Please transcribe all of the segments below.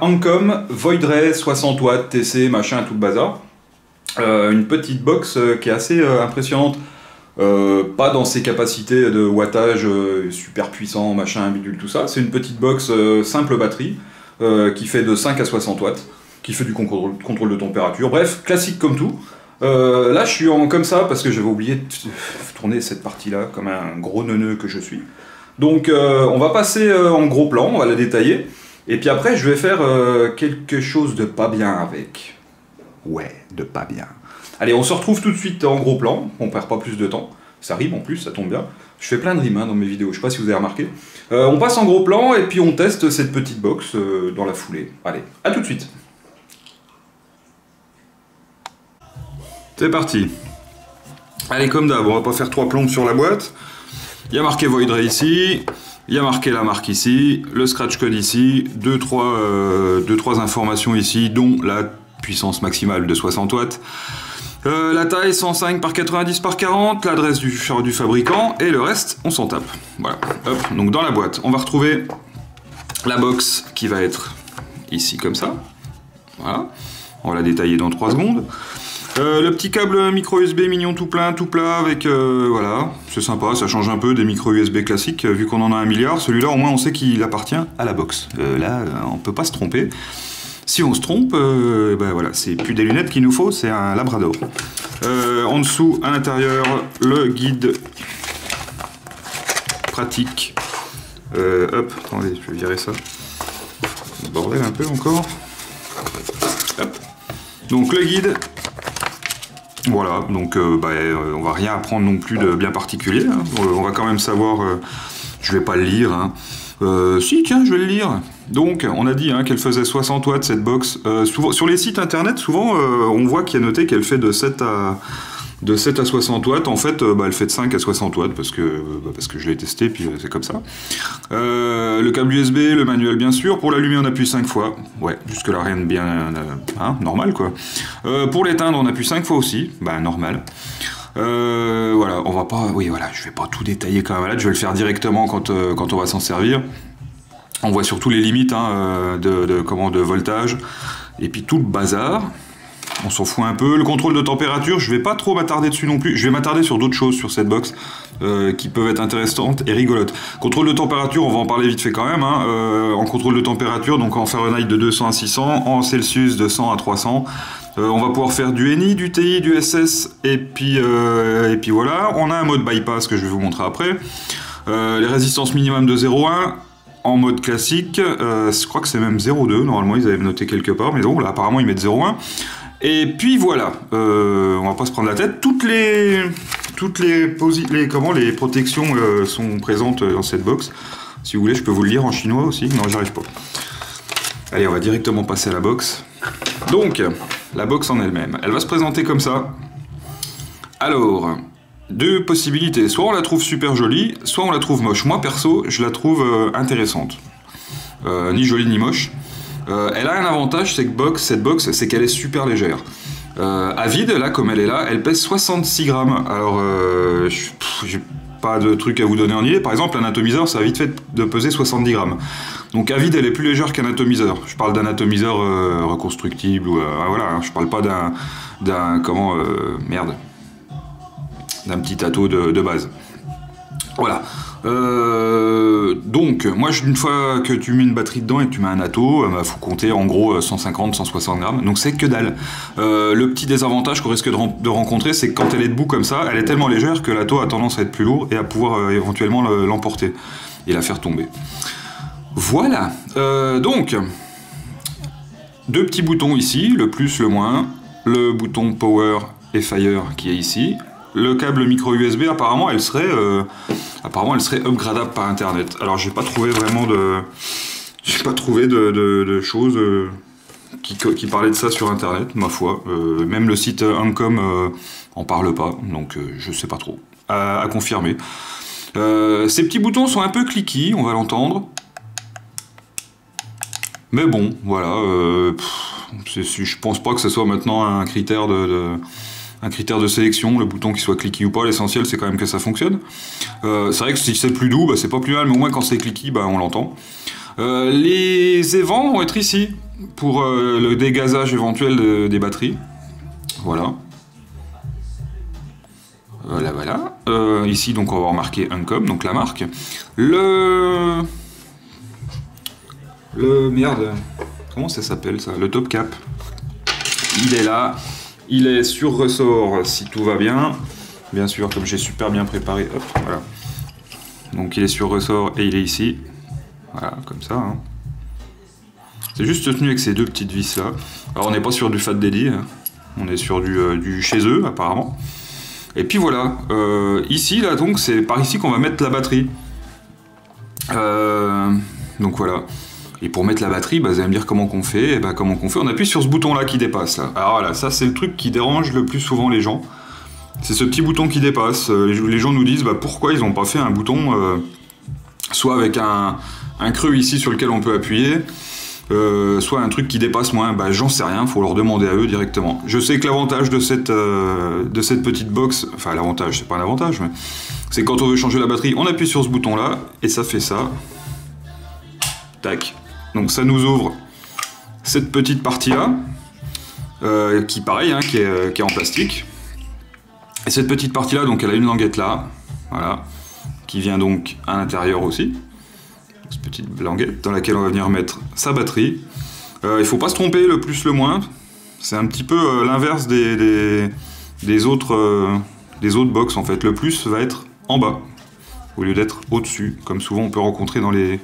Ancom Void Ray 60 watts, TC, machin, tout le bazar. Une petite box qui est assez impressionnante. Pas dans ses capacités de wattage super puissant, machin, bidule, tout ça. C'est une petite box simple batterie qui fait de 5 à 60 watts, qui fait du contrôle de température. Bref, classique comme tout. Là, je suis comme ça parce que j'avais oublié de tourner cette partie-là comme un gros neuneu que je suis. Donc, on va passer en gros plan, on va la détailler. Et puis après, je vais faire quelque chose de pas bien avec. Ouais, de pas bien. Allez, on se retrouve tout de suite en gros plan, on perd pas plus de temps. Ça rime en plus, ça tombe bien. Je fais plein de rimes dans mes vidéos, je sais pas si vous avez remarqué. On passe en gros plan et puis on teste cette petite box dans la foulée. Allez, à tout de suite. C'est parti. Allez, comme d'hab, on va pas faire 3 plombes sur la boîte. Il y a marqué Void Ray ici, il y a marqué la marque ici, le scratch code ici, 2-3 informations ici, dont la puissance maximale de 60 watts. La taille 105 par 90 par 40, l'adresse du fabricant, et le reste, on s'en tape. Voilà, hop, donc dans la boîte, on va retrouver la box qui va être ici comme ça. Voilà, on va la détailler dans 3 secondes. Le petit câble micro USB mignon tout plein, tout plat, avec voilà, c'est sympa, ça change un peu des micro USB classiques, vu qu'on en a 1 milliard. Celui-là, au moins, on sait qu'il appartient à la box. Là, on peut pas se tromper. Si on se trompe, ben voilà, c'est plus des lunettes qu'il nous faut, c'est un Labrador. En dessous, à l'intérieur, le guide pratique. Hop, attendez, je vais virer ça. Bordel un peu encore. Hop. Donc le guide. Voilà, donc on va rien apprendre non plus de bien particulier. Hein. On va quand même savoir. Je vais pas le lire. Hein. Si, tiens, je vais le lire. Donc, on a dit hein, qu'elle faisait 60 watts cette box. Souvent, sur les sites internet, souvent, on voit qu'il y a noté qu'elle fait de 7 à 60 watts. En fait, elle fait de 5 à 60 watts parce que je l'ai testé, puis c'est comme ça. Le câble USB, le manuel, bien sûr. Pour l'allumer, on appuie 5 fois. Ouais, jusque-là, rien de bien normal, quoi. Pour l'éteindre, on appuie 5 fois aussi. Bah, normal. Voilà, on va pas... Oui, voilà, je vais pas tout détailler quand même là. Je vais le faire directement quand on va s'en servir. On voit surtout les limites hein, de voltage. Et puis tout le bazar. On s'en fout un peu. Le contrôle de température, je vais pas trop m'attarder dessus non plus. Je vais m'attarder sur d'autres choses sur cette box qui peuvent être intéressantes et rigolotes. Contrôle de température, on va en parler vite fait quand même. Hein. En contrôle de température, donc en Fahrenheit de 200 à 600, en Celsius de 100 à 300. On va pouvoir faire du NI, du TI, du SS, et puis voilà. On a un mode bypass que je vais vous montrer après. Les résistances minimum de 0,1. En mode classique, je crois que c'est même 0,2, normalement ils avaient noté quelque part, mais bon, là apparemment ils mettent 0,1. Et puis voilà, on va pas se prendre la tête, toutes les protections sont présentes dans cette box. Si vous voulez, je peux vous le lire en chinois aussi, non j'arrive pas. Allez, on va directement passer à la box. Donc, la box en elle-même, elle va se présenter comme ça. Alors... 2 possibilités, soit on la trouve super jolie, soit on la trouve moche. Moi perso, je la trouve intéressante. Ni jolie ni moche. Elle a un avantage, cette box, c'est qu'elle est super légère. À vide, là, comme elle est là, elle pèse 66 grammes. Alors, j'ai pas de truc à vous donner en idée. Par exemple, un atomiseur, ça a vite fait de peser 70 grammes. Donc à vide, elle est plus légère qu'un atomiseur. Je parle d'un atomiseur reconstructible, ou voilà, hein, je parle pas d'un petit ato de base. Voilà. Donc, moi, une fois que tu mets une batterie dedans et que tu mets un ato, faut compter en gros 150-160 grammes. Donc c'est que dalle. Le petit désavantage qu'on risque de rencontrer, c'est que quand elle est debout comme ça, elle est tellement légère que l'ato a tendance à être plus lourd et à pouvoir éventuellement l'emporter et la faire tomber. Voilà. Donc, 2 petits boutons ici, le plus, le moins. Le bouton Power et Fire qui est ici. Le câble micro USB, apparemment, elle serait upgradable par Internet. Alors, j'ai pas trouvé vraiment de choses qui parlaient de ça sur Internet, ma foi. Même le site Ancom en parle pas, donc je sais pas trop. À confirmer. Ces petits boutons sont un peu cliquis, on va l'entendre. Mais bon, voilà. Je pense pas que ce soit maintenant un critère de sélection, le bouton qui soit cliqué ou pas, l'essentiel c'est quand même que ça fonctionne. C'est vrai que si c'est plus doux, c'est pas plus mal, mais au moins quand c'est cliqué, on l'entend. Les évents vont être ici. pour le dégazage éventuel des batteries. Voilà. Voilà. Ici, donc, on va remarquer Uncom, donc la marque. Le merde. Comment ça s'appelle ça? Le top cap. Il est là. Il est sur ressort si tout va bien. Bien sûr, comme j'ai super bien préparé. Hop, voilà. Donc il est sur ressort et il est ici. Voilà, comme ça. Hein. C'est juste tenu avec ces deux petites vis là. Alors on n'est pas sur du Fat Daddy. Hein. On est sur du chez eux apparemment. Et puis voilà. Ici, là, donc, c'est par ici qu'on va mettre la batterie. Donc voilà. Et pour mettre la batterie, bah, vous allez me dire comment qu'on fait. Et bah, comment qu'on fait? On appuie sur ce bouton là qui dépasse. Là. Alors voilà, ça c'est le truc qui dérange le plus souvent les gens. C'est ce petit bouton qui dépasse. Les gens nous disent bah, pourquoi ils n'ont pas fait un bouton soit avec un creux ici sur lequel on peut appuyer, soit un truc qui dépasse moins. Bah, j'en sais rien, faut leur demander à eux directement. Je sais que l'avantage de cette petite box, enfin l'avantage, c'est pas un avantage, mais c'est quand on veut changer la batterie, on appuie sur ce bouton là et ça fait ça. Tac. Donc ça nous ouvre cette petite partie là, qui pareil, hein, qui est en plastique. Et cette petite partie là, donc elle a une languette là, voilà, qui vient donc à l'intérieur aussi. Cette petite languette dans laquelle on va venir mettre sa batterie. Il faut pas se tromper, le plus le moins. C'est un petit peu l'inverse des autres box en fait. Le plus va être en bas au lieu d'être au-dessus, comme souvent on peut rencontrer dans les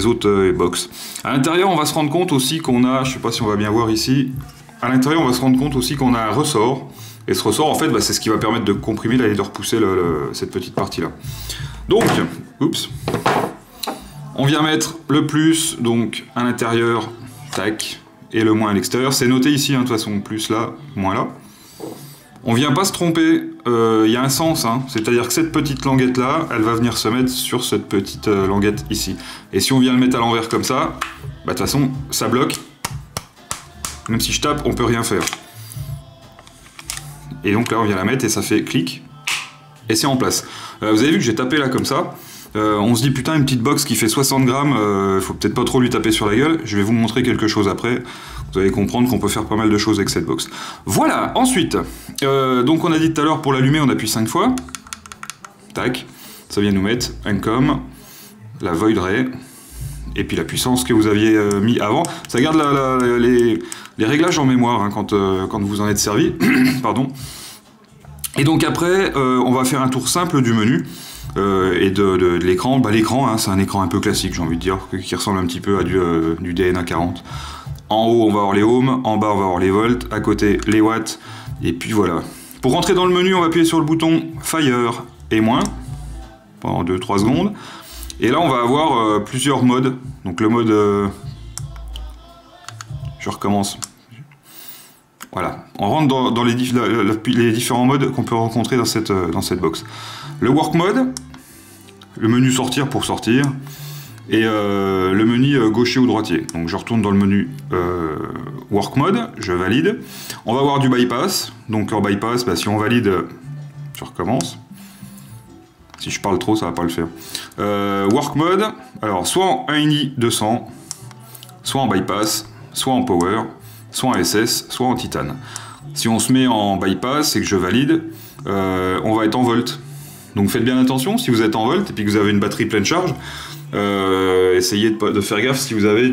autres box. À l'intérieur, on va se rendre compte aussi qu'on a, je sais pas si on va bien voir ici, à l'intérieur, on va se rendre compte aussi qu'on a un ressort. Et ce ressort, en fait, bah, c'est ce qui va permettre de comprimer là, et de repousser cette petite partie-là. Donc, oups, on vient mettre le plus, donc, à l'intérieur, tac, et le moins à l'extérieur. C'est noté ici, hein, de toute façon, plus là, moins là. On vient pas se tromper, y a un sens, hein, c'est-à-dire que cette petite languette-là, elle va venir se mettre sur cette petite languette ici. Et si on vient le mettre à l'envers comme ça, bah, de toute façon, ça bloque. Même si je tape, on peut rien faire. Et donc là, on vient la mettre et ça fait clic. Et c'est en place. Vous avez vu que j'ai tapé là comme ça. On se dit, putain, une petite box qui fait 60 grammes, faut peut-être pas trop lui taper sur la gueule. Je vais vous montrer quelque chose après. Vous allez comprendre qu'on peut faire pas mal de choses avec cette box. Voilà, ensuite, donc on a dit tout à l'heure, pour l'allumer, on appuie 5 fois. Tac, ça vient nous mettre Uncom, la Void Ray, et puis la puissance que vous aviez mis avant. Ça garde les réglages en mémoire hein, quand vous en êtes servi. Pardon. Et donc après, on va faire un tour simple du menu. Et de l'écran. Bah, l'écran, hein, c'est un écran un peu classique, j'ai envie de dire, qui ressemble un petit peu à du DNA 40. En haut, on va avoir les ohms, en bas, on va avoir les volts, à côté, les watts, et puis voilà. Pour rentrer dans le menu, on va appuyer sur le bouton Fire et moins, pendant 2-3 secondes. Et là, on va avoir plusieurs modes. Donc le mode... je recommence. Voilà, on rentre dans les différents modes qu'on peut rencontrer dans cette box. Le Work Mode, le menu sortir pour sortir, et le menu gaucher ou droitier. Donc je retourne dans le menu Work Mode, je valide. On va avoir du bypass, donc en bypass, bah, si on valide, je recommence. Si je parle trop, ça va pas le faire. Work Mode, alors soit en 1.5 200, soit en bypass, soit en power, soit en SS, soit en titane. Si on se met en bypass et que je valide, on va être en volt. Donc faites bien attention, si vous êtes en volt et puis que vous avez une batterie pleine charge, essayez de faire gaffe si vous avez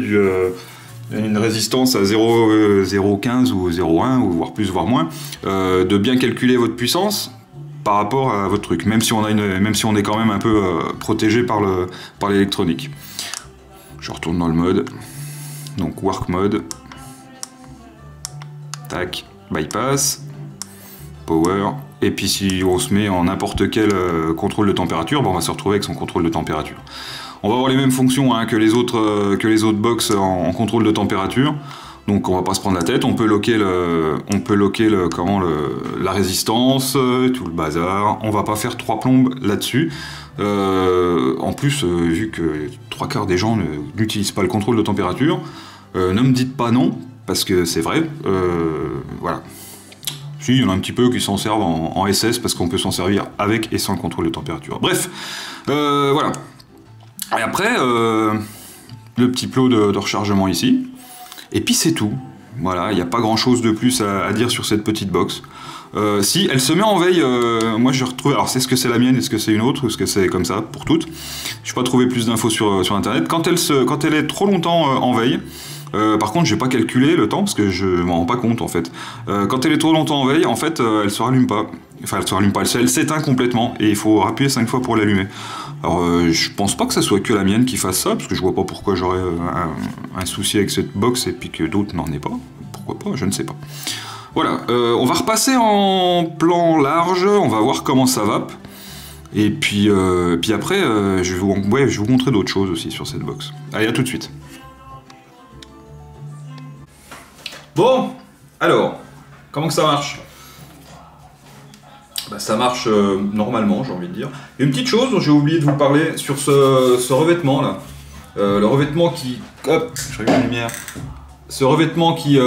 une résistance à 0,015 ou 0,1 ou voire plus voire moins, de bien calculer votre puissance par rapport à votre truc, même si on est quand même un peu protégé par l'électronique. Je retourne dans le mode, donc Work Mode, tac, bypass, power, et puis si on se met en n'importe quel contrôle de température, ben on va se retrouver avec son contrôle de température. On va avoir les mêmes fonctions hein, que les autres box en contrôle de température, donc on va pas se prendre la tête, on peut loquer la résistance, tout le bazar, on va pas faire 3 plombes là-dessus. En plus, vu que 3/4 des gens n'utilisent pas le contrôle de température, ne me dites pas non, parce que c'est vrai, voilà. Si, il y en a un petit peu qui s'en servent en SS, parce qu'on peut s'en servir avec et sans le contrôle de température. Bref, voilà. Et après, le petit plot de rechargement ici. Et puis c'est tout. Voilà, il n'y a pas grand chose de plus à dire sur cette petite box. Si, elle se met en veille, moi j'ai retrouvé, alors c'est ce que c'est la mienne, est-ce que c'est une autre, ou est-ce que c'est comme ça, pour toutes. Je n'ai pas trouvé plus d'infos sur internet. Quand elle est trop longtemps en veille, par contre j'ai pas calculé le temps, parce que je m'en rends pas compte en fait. Quand elle est trop longtemps en veille, en fait, elle se rallume pas. Enfin, elle se rallume pas, elle s'éteint complètement, et il faut appuyer 5 fois pour l'allumer. Alors je pense pas que ça soit que la mienne qui fasse ça, parce que je vois pas pourquoi j'aurais un souci avec cette box, et puis que d'autres n'en aient pas. Pourquoi pas, je ne sais pas. Voilà, on va repasser en plan large, on va voir comment ça va. Et puis après, je vais vous montrer d'autres choses aussi sur cette box. Allez, à tout de suite. Bon, alors, comment que ça marche? Bah, ça marche normalement, j'ai envie de dire. Il y a une petite chose dont j'ai oublié de vous parler sur ce revêtement là. Le revêtement qui... Hop, je regarde la lumière. Ce revêtement qui est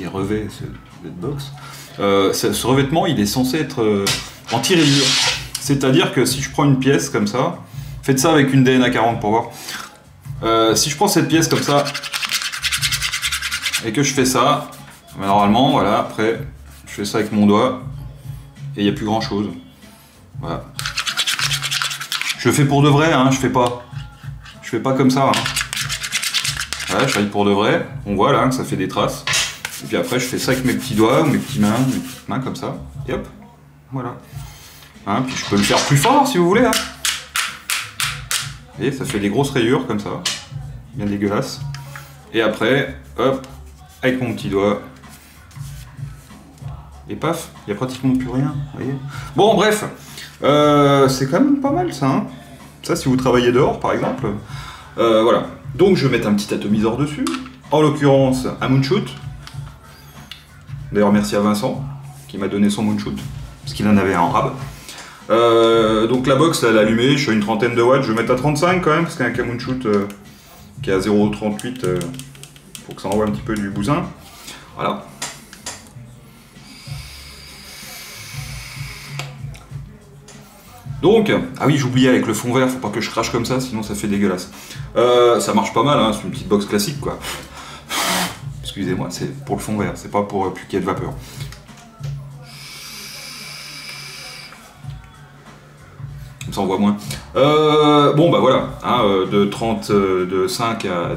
revêt cette box, ce revêtement il est censé être anti-rayure. C'est-à-dire que si je prends une pièce comme ça, faites ça avec une DNA 40 pour voir. Si je prends cette pièce comme ça et que je fais ça, normalement, voilà, après je fais ça avec mon doigt et il n'y a plus grand chose. Voilà. Je fais pour de vrai, hein, je fais pas comme ça. Hein. Voilà, je travaille pour de vrai, on voit là que ça fait des traces. Et puis après je fais ça avec mes petits doigts ou mes petites mains comme ça. Et hop, voilà. Hein, puis je peux le faire plus fort si vous voulez. Hein. Et ça fait des grosses rayures comme ça. Bien dégueulasse. Et après, hop, avec mon petit doigt. Et paf, il n'y a pratiquement plus rien. Vous voyez. Bon bref, c'est quand même pas mal ça. Hein. Ça si vous travaillez dehors par exemple. Voilà. Donc je vais mettre un petit atomiseur dessus, en l'occurrence un Moonshoot. D'ailleurs merci à Vincent qui m'a donné son Moonshoot, parce qu'il en avait un en rab. Donc la box elle est allumée, je suis à une trentaine de watts, je vais mettre à 35 quand même, parce qu'un Moonshoot qui est à 0,38, pour que ça envoie un petit peu du bousin. Voilà. Donc, ah oui, j'oubliais avec le fond vert, faut pas que je crache comme ça, sinon ça fait dégueulasse. Ça marche pas mal, hein, c'est une petite box classique quoi. Excusez-moi, c'est pour le fond vert, c'est pas pour plus qu'il y ait de vapeur. Comme ça on voit moins. Bon bah voilà, hein, de 5 à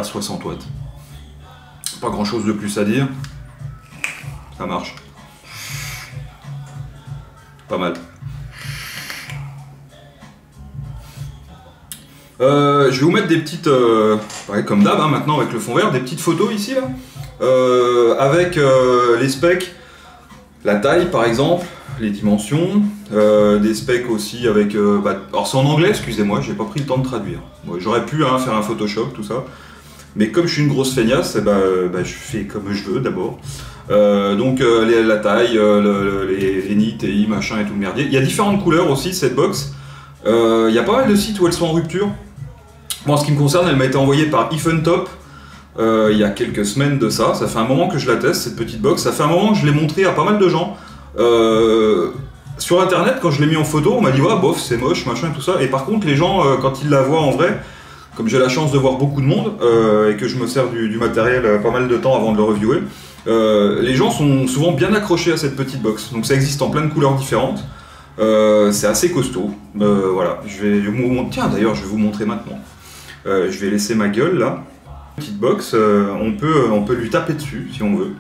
60 watts. Pas grand chose de plus à dire. Ça marche. Pas mal. Je vais vous mettre des petites, pareil, comme d'hab, hein, maintenant avec le fond vert, des petites photos ici là, avec les specs, la taille par exemple, les dimensions, des specs aussi avec, alors c'est en anglais, excusez-moi, j'ai pas pris le temps de traduire. Bon, j'aurais pu faire un Photoshop, tout ça, mais comme je suis une grosse feignasse, je fais comme je veux d'abord. Donc la taille, les nits, TI, machin et tout le merdier. Il y a différentes couleurs aussi cette box. Il y a pas mal de sites où elles sont en rupture. Moi en ce qui me concerne, elle m'a été envoyée par Ifentop il y a quelques semaines de ça. Ça fait un moment que je la teste cette petite box. Ça fait un moment que je l'ai montrée à pas mal de gens. Sur internet quand je l'ai mis en photo, on m'a dit ouais bof c'est moche machin et tout ça. Et par contre les gens quand ils la voient en vrai, comme j'ai la chance de voir beaucoup de monde et que je me sers du matériel pas mal de temps avant de le reviewer, les gens sont souvent bien accrochés à cette petite box. Donc ça existe en plein de couleurs différentes. C'est assez costaud. Voilà, tiens d'ailleurs je vais vous montrer maintenant. Je vais laisser ma gueule là. Petite box, on peut lui taper dessus si on veut.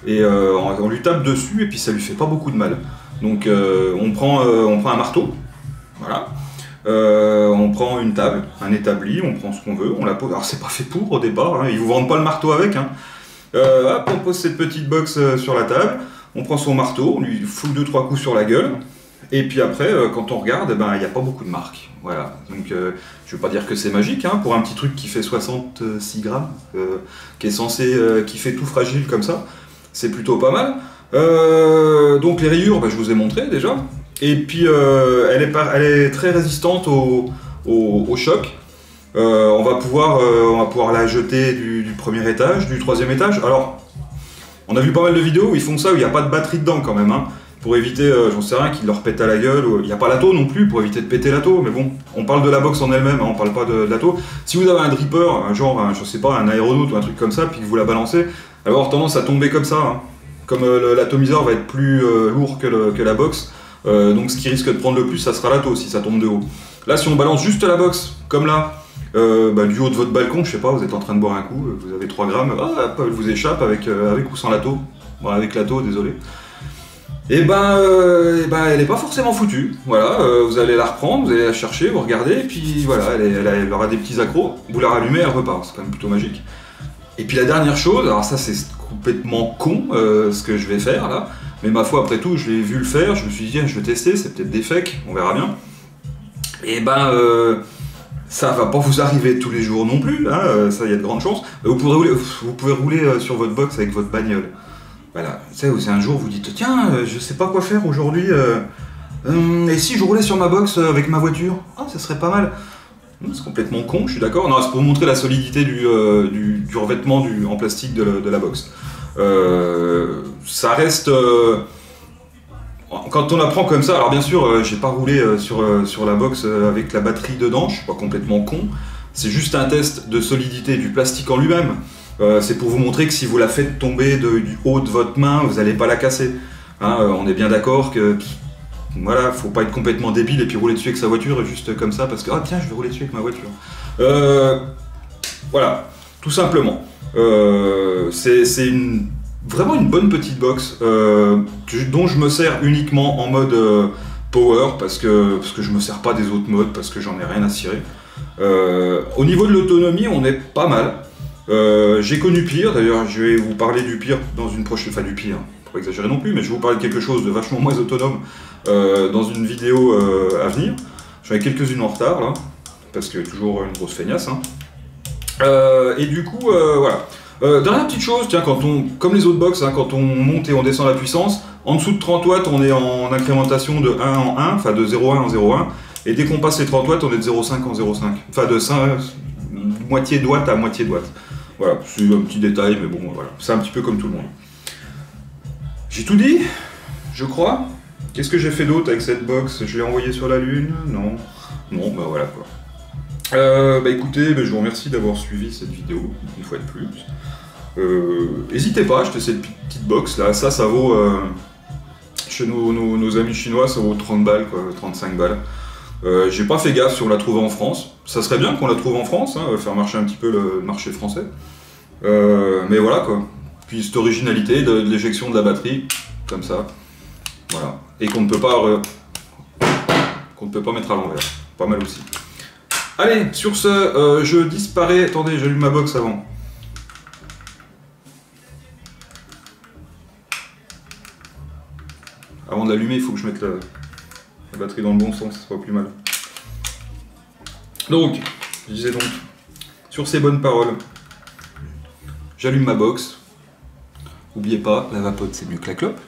Et on lui tape dessus et puis ça lui fait pas beaucoup de mal. Donc on prend un marteau. Voilà. On prend une table, un établi, on prend ce qu'on veut, on la pose. Alors c'est pas fait pour au départ, hein, ils vous vendent pas le marteau avec. Hein. Hop, on pose cette petite box sur la table, on prend son marteau, on lui fout 2-3 coups sur la gueule, et puis après, quand on regarde, il n'y a pas beaucoup de marques. Voilà. Donc je veux pas dire que c'est magique, hein, pour un petit truc qui fait 66 grammes, qui fait tout fragile comme ça, c'est plutôt pas mal. Donc les rayures, je vous ai montré déjà. Et puis elle est très résistante au choc. On va pouvoir la jeter du premier étage, du troisième étage. Alors, on a vu pas mal de vidéos où ils font ça, où il n'y a pas de batterie dedans quand même. Hein. pour éviter, j'en sais rien, qu'il leur pète à la gueule. Il n'y a pas la taux non plus, pour éviter de péter la taux, mais bon, on parle de la box en elle-même, hein, on parle pas de la taux. Si vous avez un dripper, je sais pas, un aéronaute ou un truc comme ça, puis que vous la balancez, elle va avoir tendance à tomber comme ça. Hein. Comme l'atomiseur va être plus lourd que la box, donc ce qui risque de prendre le plus, ça sera la taux si ça tombe de haut. Là, si on balance juste la box, comme là, du haut de votre balcon, je sais pas, vous êtes en train de boire un coup, vous avez 3 grammes, elle vous échappe avec ou sans la taux. Bon, avec la taux, désolé. Et elle n'est pas forcément foutue. Voilà, vous allez la reprendre, vous allez la chercher, vous regardez, et puis voilà, elle aura des petits accros, vous la rallumez, elle repart, c'est quand même plutôt magique. Et puis la dernière chose, alors ça c'est complètement con ce que je vais faire là, mais ma foi après tout je l'ai vu le faire, je me suis dit je vais tester, c'est peut-être des fakes, on verra bien. Et ça va pas vous arriver tous les jours non plus, hein, ça il y a de grandes chances. Vous pouvez rouler sur votre box avec votre bagnole. Voilà, tu sais, un jour vous dites tiens, je sais pas quoi faire aujourd'hui, et si je roulais sur ma box avec ma voiture, ah ça serait pas mal. C'est complètement con, je suis d'accord. Non, c'est pour vous montrer la solidité du revêtement en plastique de la box. Ça reste... quand on la prend comme ça, alors bien sûr, j'ai pas roulé sur la box avec la batterie dedans, je suis pas complètement con. C'est juste un test de solidité du plastique en lui-même. C'est pour vous montrer que si vous la faites tomber du haut de votre main, vous n'allez pas la casser. Hein, on est bien d'accord que... Voilà, faut pas être complètement débile et puis rouler dessus avec sa voiture juste comme ça parce que ah tiens je vais rouler dessus avec ma voiture. Voilà, tout simplement. C'est vraiment une bonne petite box dont je me sers uniquement en mode power parce que je me sers pas des autres modes parce que j'en ai rien à cirer. Au niveau de l'autonomie, on est pas mal. J'ai connu pire, d'ailleurs je vais vous parler du pire dans une prochaine... Enfin du pire, pas exagérer non plus, mais je vais vous parler de quelque chose de vachement moins autonome dans une vidéo à venir. J'en ai quelques-unes en retard là, parce que toujours une grosse feignasse. Hein. Et du coup, voilà. Dernière petite chose, tiens, comme les autres box, hein, quand on monte et on descend la puissance, en dessous de 30 watts, on est en incrémentation de 1 en 1, enfin de 0,1 en 0,1, et dès qu'on passe les 30 watts, on est de 0,5 en 0,5. Enfin de moitié de watt à moitié de watt. Voilà, c'est un petit détail, mais bon, voilà, c'est un petit peu comme tout le monde. J'ai tout dit, je crois. Qu'est-ce que j'ai fait d'autre avec cette box? Je l'ai envoyée sur la Lune? Non. Non, bah voilà quoi. Écoutez, je vous remercie d'avoir suivi cette vidéo, une fois de plus. N'hésitez pas à acheter cette petite box là, ça vaut, chez nos amis chinois, ça vaut 30 balles, quoi, 35 balles. J'ai pas fait gaffe si on la trouvait en France. Ça serait bien qu'on la trouve en France, hein, faire marcher un petit peu le marché français. Mais voilà quoi. Puis cette originalité de l'éjection de la batterie, comme ça. Voilà. Et qu'on ne peut pas mettre à l'envers. Pas mal aussi. Allez, sur ce, je disparais. Attendez, j'allume ma box avant. Avant de l'allumer, il faut que je mette la batterie dans le bon sens, c'est pas plus mal. Donc, je disais donc, sur ces bonnes paroles, j'allume ma box. N'oubliez pas, la vapote c'est mieux que la clope.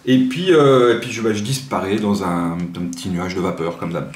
Et puis je disparais dans un petit nuage de vapeur comme d'hab.